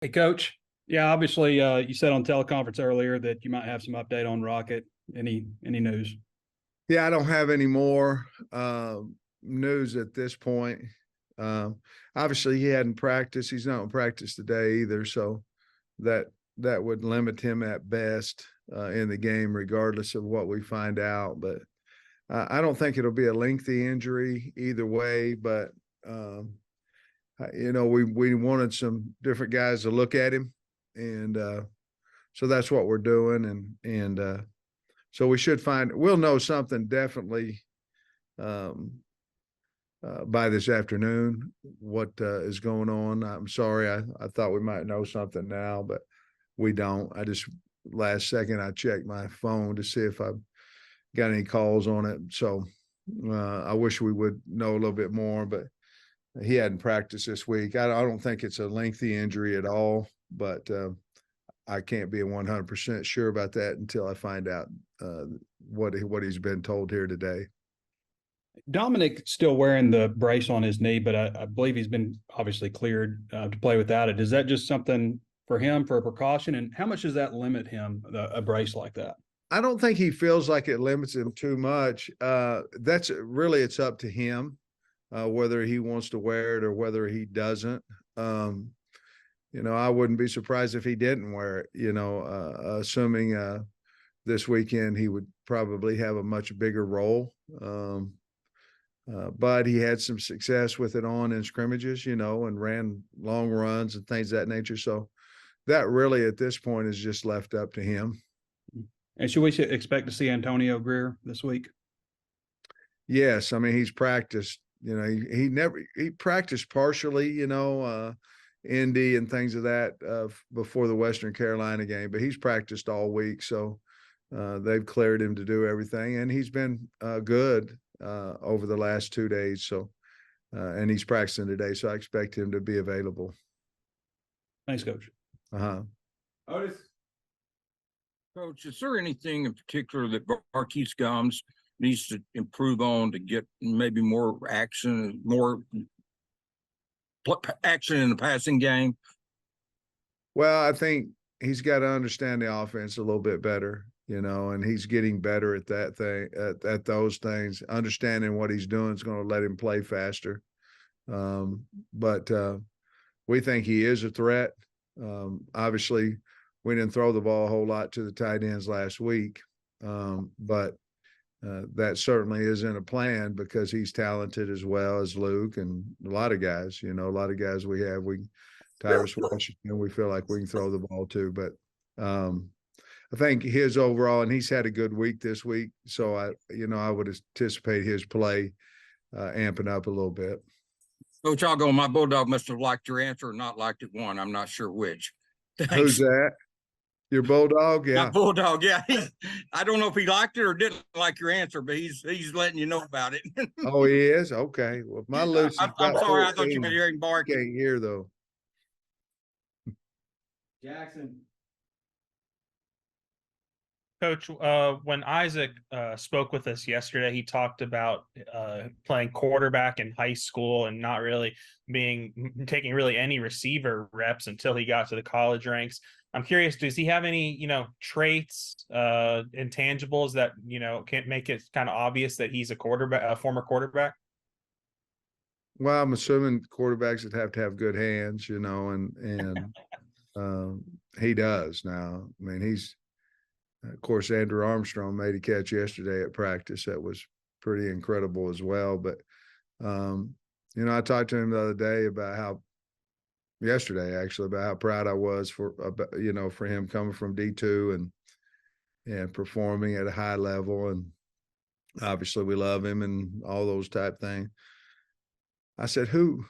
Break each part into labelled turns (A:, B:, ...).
A: Hey, Coach. Yeah, obviously, you said on teleconference earlier that you might have some update on Rocket. Any news?
B: Yeah, I don't have any more news at this point. Um, Obviously, he hadn't practiced. He's not in practice today either, so that that would limit him at best in the game, regardless of what we find out. But I don't think it'll be a lengthy injury either way. But we wanted some different guys to look at him, and so that's what we're doing. And so we'll know something definitely um, by this afternoon what is going on. I'm sorry, I thought we might know something now, but we don't. I just last second I checked my phone to see if I've got any calls on it. So I wish we would know a little bit more, but he hadn't practiced this week. I don't think it's a lengthy injury at all, but I can't be 100% sure about that until I find out what he's been told here today.
A: Dominic's still wearing the brace on his knee, but I believe he's been obviously cleared to play without it. Is that just something for him for a precaution? And how much does that limit him, a brace like that?
B: I don't think he feels like it limits him too much. That's really it's up to him whether he wants to wear it or whether he doesn't. Um, I wouldn't be surprised if he didn't wear it. Assuming this weekend he would probably have a much bigger role. But he had some success with it on in scrimmages, and ran long runs and things of that nature. So that really at this point is just left up to him.
A: And should we expect to see Antonio Greer this week?
B: Yes, I mean he's practiced. He practiced partially. Indy and things of that before the Western Carolina game, but he's practiced all week. So they've cleared him to do everything, and he's been good over the last 2 days. So, and he's practicing today, so I expect him to be available.
A: Thanks, Coach.
C: Otis. Coach, is there anything in particular that Marquise Gums needs to improve on to get maybe more action in the passing game?
B: Well, I think he's got to understand the offense a little bit better, and he's getting better at that thing, at those things. Understanding what he's doing is going to let him play faster. But we think he is a threat. Obviously, we didn't throw the ball a whole lot to the tight ends last week, but that certainly isn't a plan because he's talented as well as Luke and a lot of guys. A lot of guys we have. Tyrus Washington, we feel like we can throw the ball to, but I think his overall, and he's had a good week this week, so I would anticipate his play amping up a little bit.
C: Coach, I'll go. My Bulldog must have liked your answer or not liked it one. I'm not sure which.
B: Thanks. Who's that? Your Bulldog? Yeah.
C: My Bulldog, yeah. I don't know if he liked it or didn't like your answer, but he's letting you know about it.
B: Oh, he is? Okay. Well, my Lucy's
C: I'm sorry. 14. I thought you could hear him barking.
B: Can't hear, though.
A: Jackson.
D: Coach, when Isaac spoke with us yesterday, he talked about playing quarterback in high school and not really taking really any receiver reps until he got to the college ranks. I'm curious, does he have any, traits, intangibles that, can make it kind of obvious that he's a former quarterback?
B: Well, I'm assuming quarterbacks would have to have good hands, and he does now. I mean, of course, Andrew Armstrong made a catch yesterday at practice. That was pretty incredible as well. But, I talked to him the other day about yesterday about how proud I was for him coming from D2 and performing at a high level. And obviously we love him and all those type things. I said, who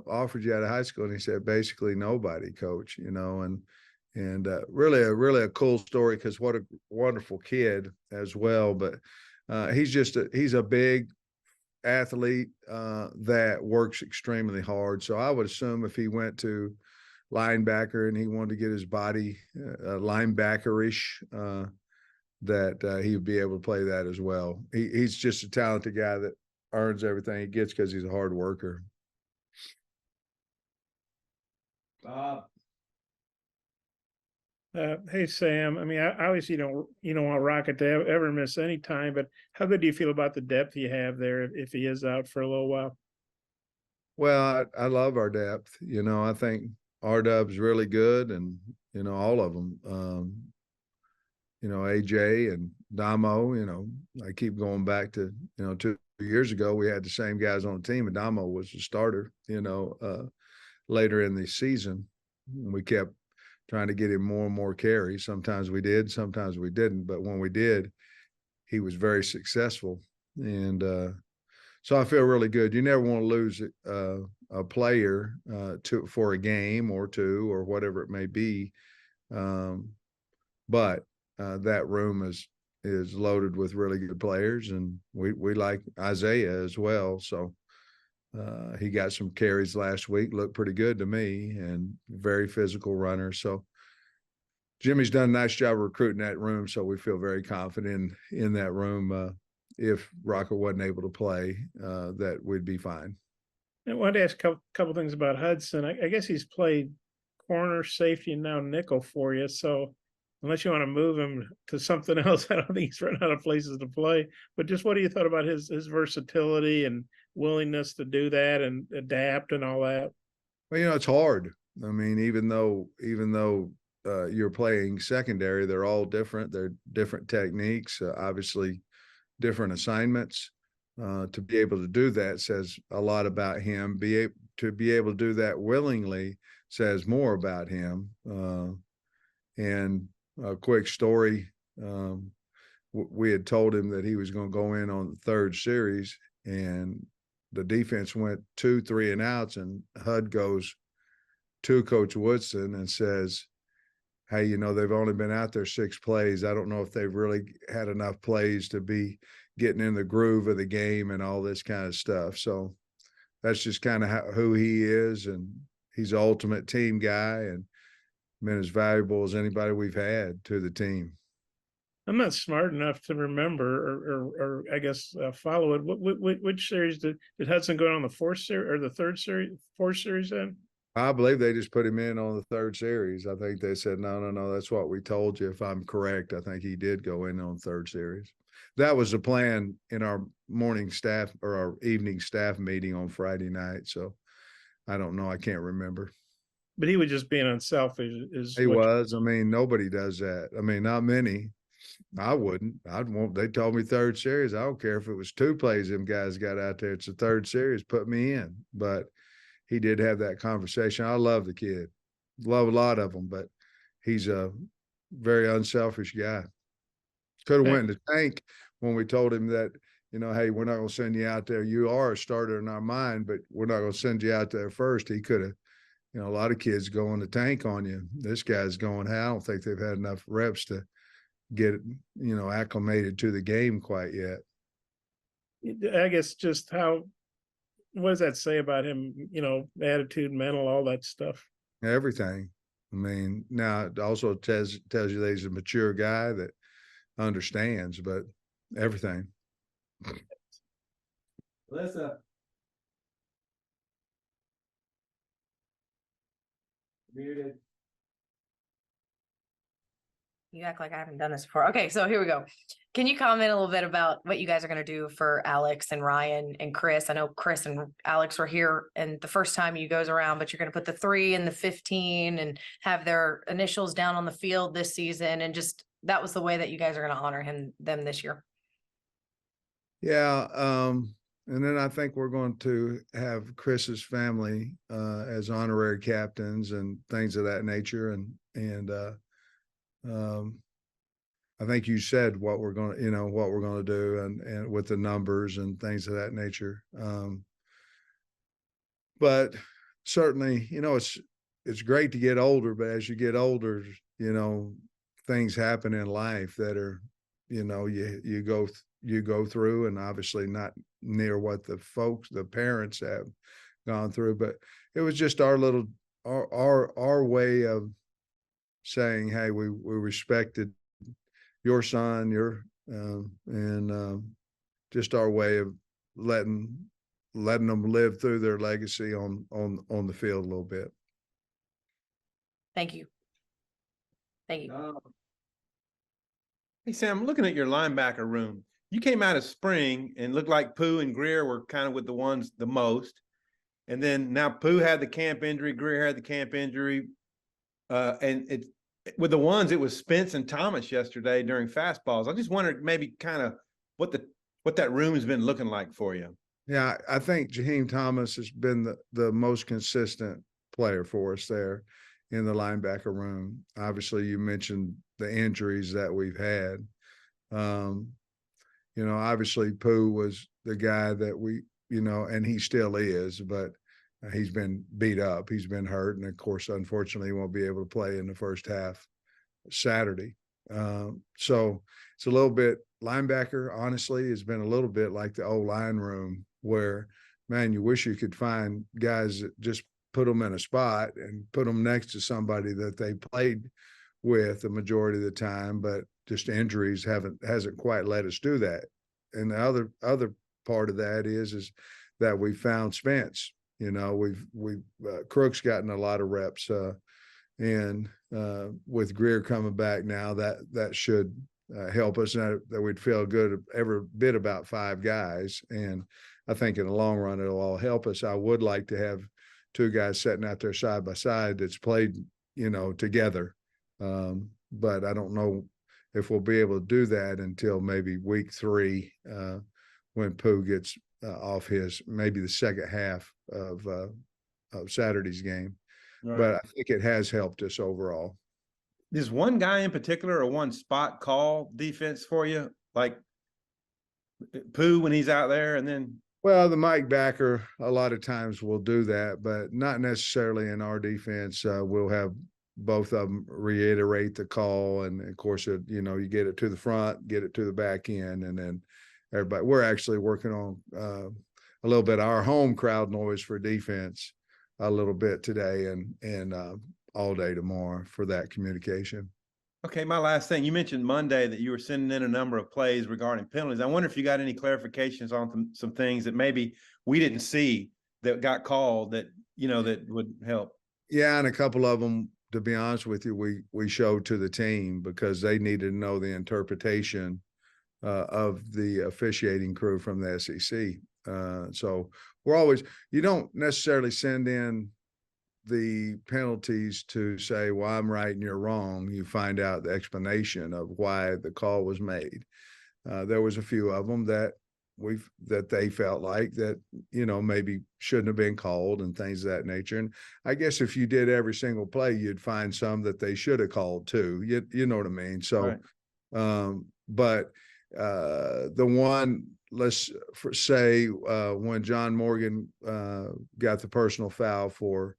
B: offered you out of high school? And he said, basically nobody, Coach, and really a cool story because what a wonderful kid as well. But he's a big athlete that works extremely hard. So I would assume if he went to linebacker and he wanted to get his body linebackerish, that he would be able to play that as well. He's just a talented guy that earns everything he gets because he's a hard worker.
E: Hey Sam, I mean, obviously you don't want Rocket to ever miss any time, but how good do you feel about the depth you have there if he is out for a little while?
B: Well, I love our depth. You know, I think R-Dub's really good, and all of them. AJ and Damo. I keep going back to 2 years ago we had the same guys on the team, and Damo was the starter. Later in the season, we kept trying to get him more and more carries. Sometimes we did, sometimes we didn't. But when we did, he was very successful. And so I feel really good. You never want to lose a player for a game or two or whatever it may be. But that room is loaded with really good players, and we like Isaiah as well. So he got some carries last week, looked pretty good to me, and very physical runner. So Jimmy's done a nice job of recruiting that room, so we feel very confident in that room. If Rocker wasn't able to play, that we'd be fine.
E: I wanted to ask a couple things about Hudson. I guess he's played corner, safety, and now nickel for you. So unless you want to move him to something else, I don't think he's run out of places to play. But just what do you thought about his versatility and willingness to do that and adapt and all that?
B: Well, it's hard. I mean, even though you're playing secondary, they're all different. They're different techniques, obviously different assignments. To be able to do that says a lot about him. To be able to do that willingly says more about him. And a quick story, we had told him that he was going to go in on the third series, and the defense went 2 3 and outs, and HUD goes to Coach Woodson and says, hey, they've only been out there 6 plays. I don't know if they've really had enough plays to be getting in the groove of the game and all this kind of stuff. So that's just kind of who he is. And he's an ultimate team guy and been as valuable as anybody we've had to the team.
E: I'm not smart enough to remember or I guess follow it. Which series did Hudson go on the fourth series or the fourth series then?
B: I believe they just put him in on the third series. I think they said, no, that's what we told you. If I'm correct, I think he did go in on third series. That was the plan in our morning staff or our evening staff meeting on Friday night. So I don't know. I can't remember.
E: But he was just being unselfish.
B: He was. I mean, nobody does that. I mean, not many. I wouldn't. They told me third series. I don't care if it was 2 plays them guys got out there. It's the third series. Put me in. But he did have that conversation. I love the kid. Love a lot of them, but he's a very unselfish guy. Could have went in the tank when we told him that, hey, we're not going to send you out there. You are a starter in our mind, but we're not going to send you out there first. He could have, a lot of kids go in the tank on you. This guy's going, hey, I don't think they've had enough reps to get, acclimated to the game quite yet.
E: I guess just what does that say about him? Attitude, mental, all that stuff.
B: Everything. I mean, now it also tells you that he's a mature guy that understands, but everything.
A: Alyssa. Muted.
F: You act like I haven't done this before. Okay, so here we go. Can you comment a little bit about what you guys are going to do for Alex and Ryan and Chris? I know Chris and Alex were here and the first time you goes around, but you're going to put the 3 and the 15 and have their initials down on the field this season. And just, that was the way that you guys are going to honor them this year.
B: Yeah. And then I think we're going to have Chris's family as honorary captains and things of that nature. And I think you said what we're going to do and with the numbers and things of that nature. But certainly, it's great to get older, but as you get older, things happen in life that are, you go through, and obviously not near what the parents have gone through, but it was just our way of saying, hey, we respected your son, and just our way of letting them live through their legacy on the field a little bit.
F: Thank you. Thank you.
G: Hey, Sam, I'm looking at your linebacker room. You came out of spring and looked like Pooh and Greer were kind of with the ones the most. And then now Pooh had the camp injury, Greer had the camp injury. And with the ones, it was Spence and Thomas yesterday during fastballs. I just wondered maybe kind of what that room has been looking like for you.
B: Yeah, I think Jaheim Thomas has been the most consistent player for us there in the linebacker room. Obviously, you mentioned the injuries that we've had. Obviously Pooh was the guy that we, and he still is, but he's been beat up. He's been hurt. And of course, unfortunately, he won't be able to play in the first half Saturday. So it's a little bit linebacker, honestly, has been a little bit like the old line room where, man, you wish you could find guys that just put them in a spot and put them next to somebody that they played with the majority of the time, but just injuries hasn't quite let us do that. And the other part of that is that we found Spence. We've Crook's gotten a lot of reps, and with Greer coming back now, that should help us. That we'd feel good every bit about 5 guys, and I think in the long run it'll all help us. I would like to have 2 guys sitting out there side by side that's played, together, but I don't know if we'll be able to do that until maybe week 3, when Pooh gets off maybe the second half of Saturday's game. Right. But I think it has helped us overall.
G: Does one guy in particular or one spot call defense for you? Like Pooh when he's out there, and then
B: well, the Mike backer a lot of times will do that, but not necessarily in our defense. We'll have both of them reiterate the call, and of course, you get it to the front, get it to the back end, and then everybody. We're actually working on a little bit of our home crowd noise for defense a little bit today and all day tomorrow for that communication.
G: Okay, my last thing, you mentioned Monday that you were sending in a number of plays regarding penalties. I wonder if you got any clarifications on some things that maybe we didn't see that got called that would help.
B: Yeah, and a couple of them, to be honest with you, we showed to the team because they needed to know the interpretation of the officiating crew from the SEC. So you don't necessarily send in the penalties to say, well, I'm right and you're wrong. You find out the explanation of why the call was made. There was a few of them that they felt like that, maybe shouldn't have been called and things of that nature. And I guess if you did every single play, you'd find some that they should have called too. You know what I mean? So, right. But the one, let's say when John Morgan got the personal foul for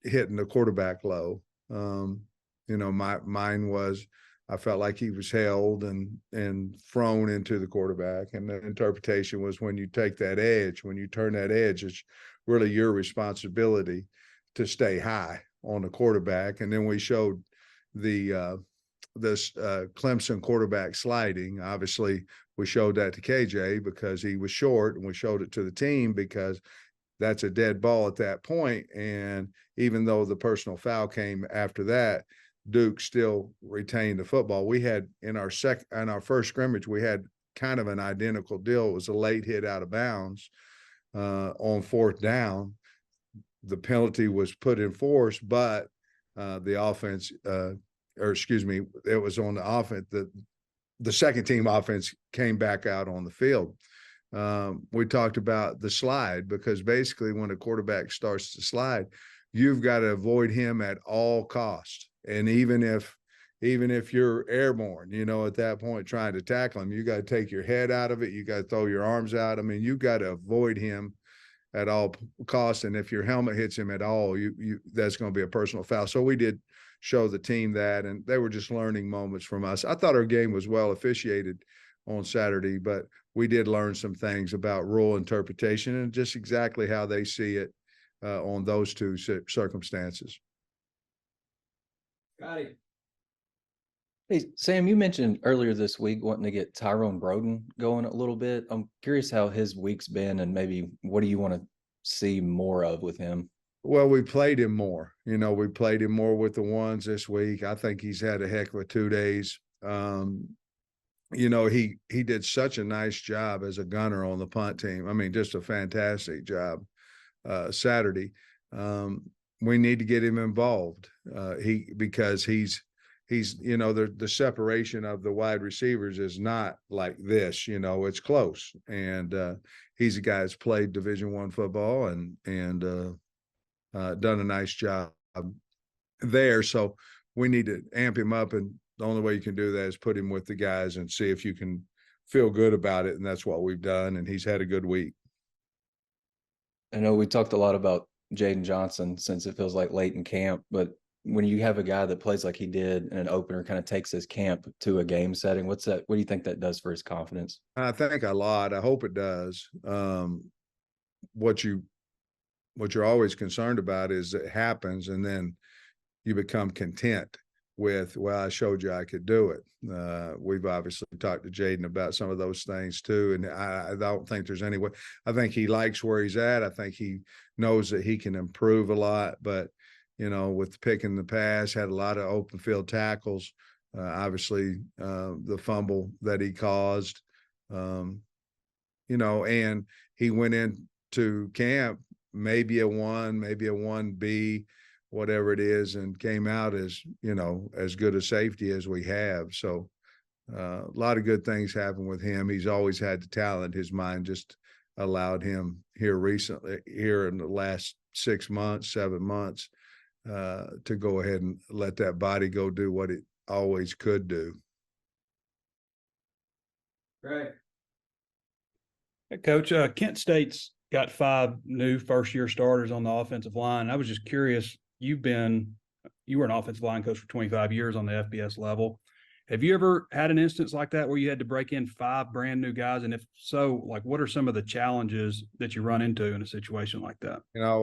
B: hitting the quarterback low, mine was, I felt like he was held and thrown into the quarterback. And the interpretation was when you take that edge, when you turn that edge, it's really your responsibility to stay high on the quarterback. And then we showed this Clemson quarterback sliding. Obviously, we showed that to KJ because he was short, and we showed it to the team because that's a dead ball at that point. And even though the personal foul came after that, Duke still retained the football. We had in our first scrimmage, we had kind of an identical deal. It was a late hit out of bounds on 4th down. The penalty was put in force, but the offense, it was on the offense. The second team offense came back out on the field. We talked about the slide because basically when a quarterback starts to slide, you've got to avoid him at all costs. And even if you're airborne, at that point trying to tackle him, you got to take your head out of it. You got to throw your arms out. I mean, you got to avoid him at all costs. And if your helmet hits him at all, that's going to be a personal foul. So we did show the team that, and they were just learning moments from us. I thought our game was well officiated on Saturday, but we did learn some things about rule interpretation and just exactly how they see it on those two circumstances.
H: Got it. Hey, Sam, you mentioned earlier this week wanting to get Tyrone Broden going a little bit. I'm curious how his week's been and maybe what do you want to see more of with him?
B: Well, we played him more. We played him more with the ones this week. I think he's had a heck of a 2 days. He did such a nice job as a gunner on the punt team. I mean, just a fantastic job Saturday. We need to get him involved. Because he's the separation of the wide receivers is not like this. It's close, and he's a guy that's played Division I football and done a nice job there. So we need to amp him up, and the only way you can do that is put him with the guys and see if you can feel good about it. And that's what we've done. And he's had a good week.
H: I know we talked a lot about Jaden Johnson since it feels like late in camp, but when you have a guy that plays like he did in an opener, kind of takes his camp to a game setting, what do you think that does for his confidence?
B: I think a lot. I hope it does. What you're always concerned about is it happens, and then you become content with, well, I showed you I could do it. We've obviously talked to Jaden about some of those things too, and I don't think there's any way. I think he likes where he's at. I think he knows that he can improve a lot, but with picking the pass, had a lot of open field tackles. Obviously, the fumble that he caused, and he went into camp maybe a 1, maybe a 1B, whatever it is, and came out as as good a safety as we have. So a lot of good things happen with him. He's always had the talent. His mind just allowed him here in the last 6 months, 7 months, to go ahead and let that body go do what it always could do.
A: Right. Hey, Coach, Kent State's got 5 new first-year starters on the offensive line. I was just curious, you were an offensive line coach for 25 years on the FBS level. Have you ever had an instance like that where you had to break in 5 brand new guys? And if so, what are some of the challenges that you run into in a situation like that?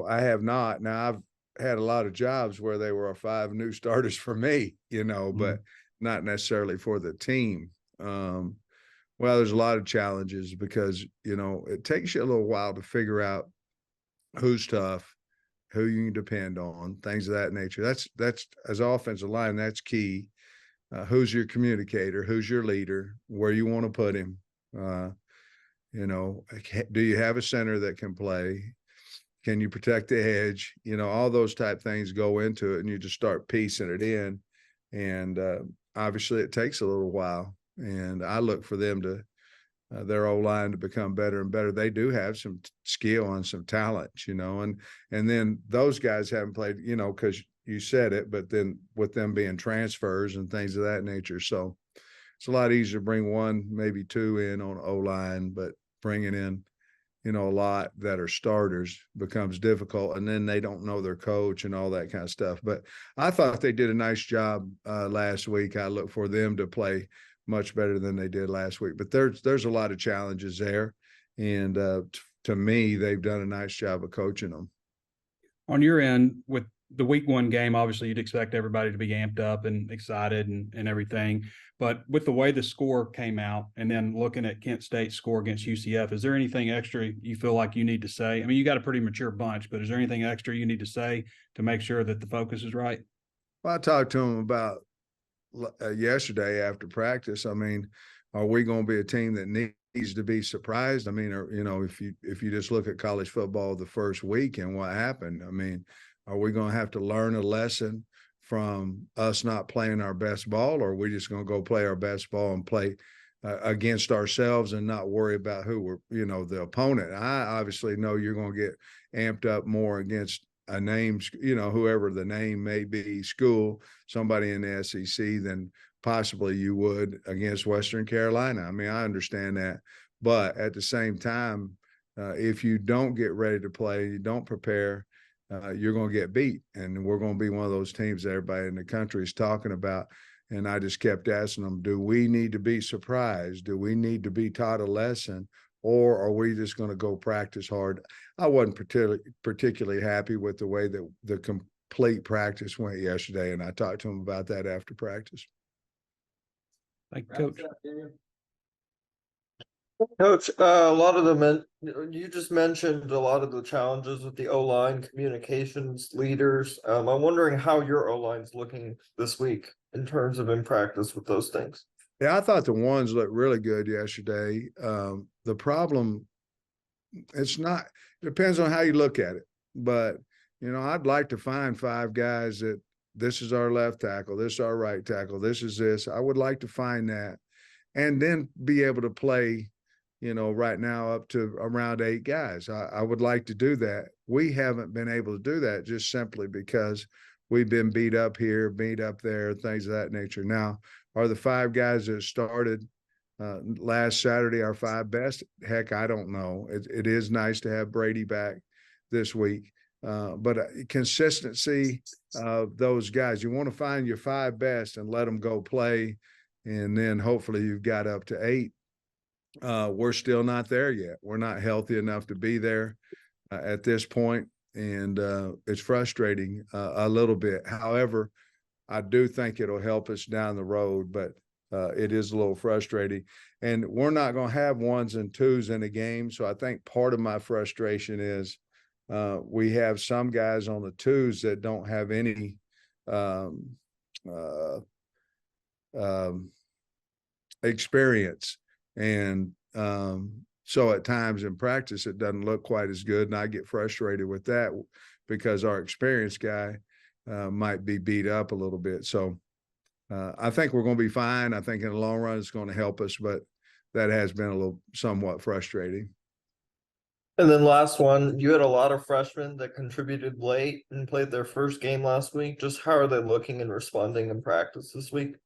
B: I have not. Now, I've had a lot of jobs where they were 5 new starters for me, but not necessarily for the team. Well, there's a lot of challenges because, it takes you a little while to figure out who's tough, who you can depend on, things of that nature. That's as offensive line, that's key. Who's your communicator? Who's your leader? Where you want to put him? Do you have a center that can play? Can you protect the edge? All those type things go into it, and you just start piecing it in. And obviously, it takes a little while. And I look for them to their O-line to become better and better. They do have some skill and some talent, and then those guys haven't played, because you said it, but then with them being transfers and things of that nature. So it's a lot easier to bring 1, maybe 2 in on O-line, but bringing in, a lot that are starters becomes difficult, and then they don't know their coach and all that kind of stuff. But I thought they did a nice job last week. I look for them to play much better than they did last week, but there's a lot of challenges there. And to me, they've done a nice job of coaching them.
A: On your end, with the week 1 game, obviously you'd expect everybody to be amped up and excited and everything. But with the way the score came out and then looking at Kent State's score against UCF, is there anything extra you feel like you need to say? I mean, you got a pretty mature bunch, but is there anything extra you need to say to make sure that the focus is right?
B: Well, I talked to them about yesterday after practice. I mean, are we going to be a team that needs to be surprised? I mean, if you just look at college football the first week and what happened, I mean, are we going to have to learn a lesson from us not playing our best ball, or are we just going to go play our best ball and play against ourselves and not worry about who we're, the opponent? I obviously know you're going to get amped up more against a name, whoever the name may be, school, somebody in the SEC, than possibly you would against Western Carolina. I mean, I understand that. But at the same time, if you don't get ready to play, you don't prepare, you're going to get beat. And we're going to be one of those teams that everybody in the country is talking about. And I just kept asking them, do we need to be surprised? Do we need to be taught a lesson? Or are we just going to go practice hard? I wasn't particularly happy with the way that the complete practice went yesterday, and I talked to him about that after practice.
A: Thank you, Coach.
I: Coach, a lot of you just mentioned a lot of the challenges with the O-line, communications, leaders. I'm wondering how your O-line's looking this week in terms of in practice with those things.
B: Yeah, I thought the ones looked really good yesterday. The problem, it's not, it depends on how you look at it. But, you know, I'd like to find 5 guys that this is our left tackle, this is our right tackle, this is this. I would like to find that and then be able to play, you know, right now up to around 8 guys. I would like to do that. We haven't been able to do that just simply because we've been beat up here, beat up there, things of that nature. Now, are the 5 guys that started last Saturday our 5 best? Heck, I don't know. It is nice to have Brady back this week. But consistency of those guys, you want to find your 5 best and let them go play. And then hopefully you've got up to 8. We're still not there yet. We're not healthy enough to be there at this point, and it's frustrating a little bit. However, I do think it'll help us down the road, but it is a little frustrating. And we're not going to have 1s and 2s in a game, so I think part of my frustration is we have some guys on the 2s that don't have any experience. And so at times in practice, it doesn't look quite as good. And I get frustrated with that because our experienced guy might be beat up a little bit. So I think we're going to be fine. I think in the long run, it's going to help us, but that has been a little somewhat frustrating.
I: And then last one, you had a lot of freshmen that contributed late and played their first game last week. Just how are they looking and responding in practice this week?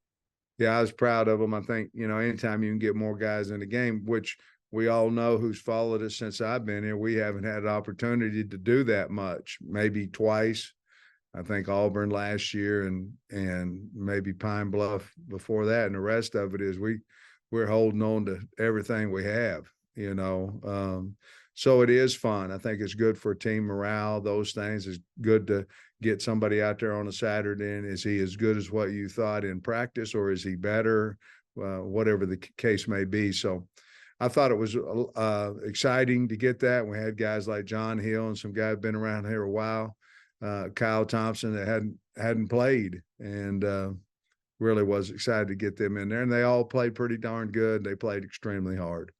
B: Yeah, I was proud of them. I think, you know, anytime you can get more guys in the game, which we all know who's followed us since I've been here, we haven't had an opportunity to do that much, maybe twice. I think Auburn last year and maybe Pine Bluff before that. And the rest of it is we're holding on to everything we have, you know. So it is fun. I think it's good for team morale. Those things. It's good to get somebody out there on a Saturday. And is he as good as what you thought in practice, or is he better? Whatever the case may be. So I thought it was exciting to get that. We had guys like John Hill and some guys been around here a while. Kyle Thompson that hadn't played, and really was excited to get them in there. And they all played pretty darn good. They played extremely hard.